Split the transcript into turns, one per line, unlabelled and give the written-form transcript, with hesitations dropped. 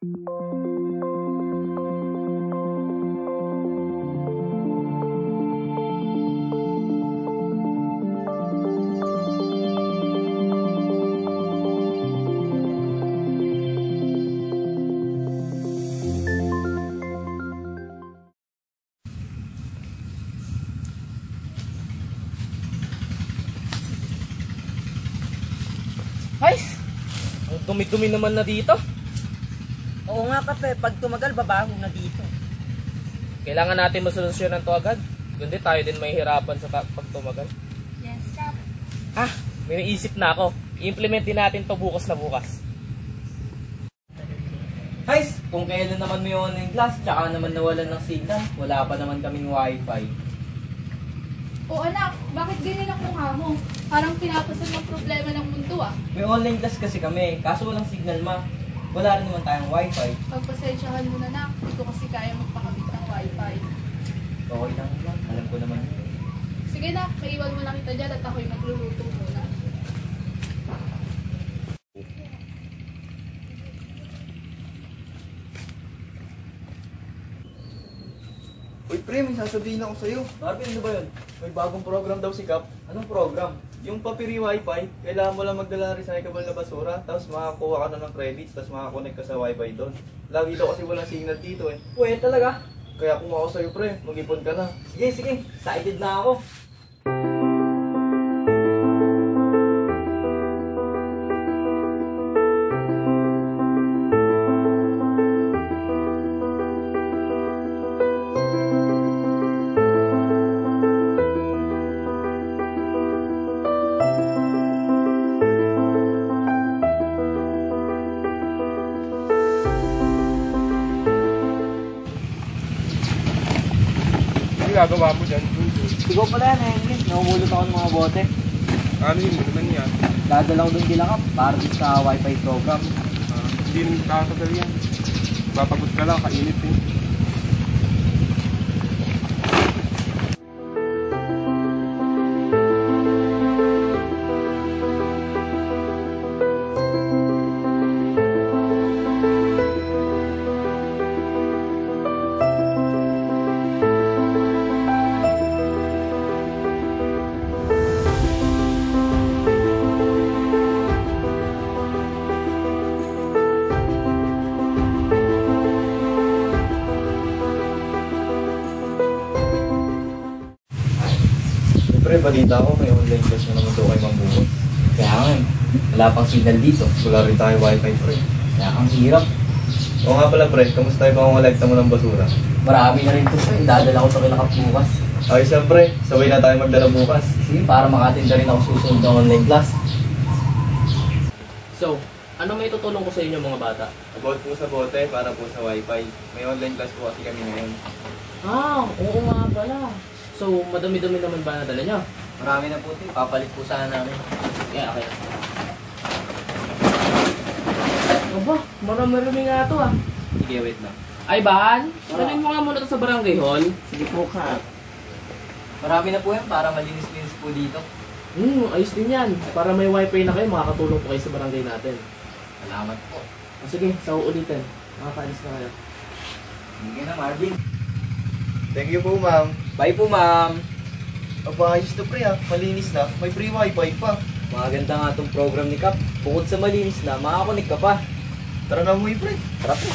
Guys, ang dumi-dumi naman na dito.
Oo nga kape, pag tumagal babaho na dito.
Kailangan natin masolusyonan to agad. Kundi tayo din mahihirapan sa pag tumagal.
Yes, Kap.
May naisip na ako. I-implement din natin to bukas na bukas. Guys, kung kailan naman may online class, tsaka naman nawalan ng signal, wala pa naman kaming wifi.
O anak, bakit ganyan ang mukha mo? Parang pinapasan ng problema ng mundo ah.
May online class kasi kami, kaso walang signal ma. Wala rin naman tayong wifi.
Pagpasensyahan mo na nak, hindi ko kasi kaya magpakabit ng wifi.
Okay lang naman, alam ko naman yun.
Sige na, maiwan mo na kita dyan at ako'y magluluto muna.
Uy pre, may sasabihin ako sa'yo.
Marvin, ano ba yun?
May bagong program daw si Cap.
Anong program?
Yung papiri wifi, kailangan mo lang magdala ng recyclable na basura, tapos makakuha ka na ng credits, tapos makakonect ka sa wifi doon. Lagi daw kasi walang signal dito eh.
Pwede talaga.
Kaya kung ako sa'yo pre, mag-ipon ka na.
Sige, sige. Excited na ako.
Ano gagawa mo dyan?
Sigaw pala yan, Henry. Namumulot ako ng mga bote.
Ano yung naman yan?
Dadala ko doon kila Kap para din sa wifi program.
Hindi rin kakagal yan. Papagod ka lang, kainit eh.
Pre, balita ko, may online class na naman daw kay Mang Bungot.
Kaya nga, wala pang signal dito.
Wala rin tayo wifi pre.
Kaya ang hirap.
Oo nga pala pre, kamusta yung pangongolekta mo ng basura?
Marami na rin ito. Dadala ko ito kila Kap bukas.
Ayos lang pre, sabay na tayo magdala bukas.
Sige, para makatinda rin ako susunod ng online class.
So, ano may tutulong ko sa inyo mga bata?
About po sa bote para po sa wifi. May online class po kasi kami ngayon.
Oo nga pala. So, madami-dami naman ba nadala nyo?
Marami na po ito. Papalit po sana namin.
Yeah, okay. Aba, marami-rami nga ito ah.
Sige, wait lang.
Ay, Bahan, sabihin mo nga muna ito sa barangay hall.
Sige po ka. Marami na po yan para malinis-linis po dito.
Ayos din yan. Para may wifi na kayo, makakatulong po kayo sa barangay natin.
Salamat po.
Sige, sa uulitin. Makakaalis na kayo.
Sige na, Marvin.
Thank you po ma'am.
Bye po, ma'am.
Aba, ayos to pre ah. Malinis na. May free wifi pa.
Maganda nga itong program ni Kap. Bukod sa malinis na, makakonik ka pa.
Tara na mo pre.
Tara po.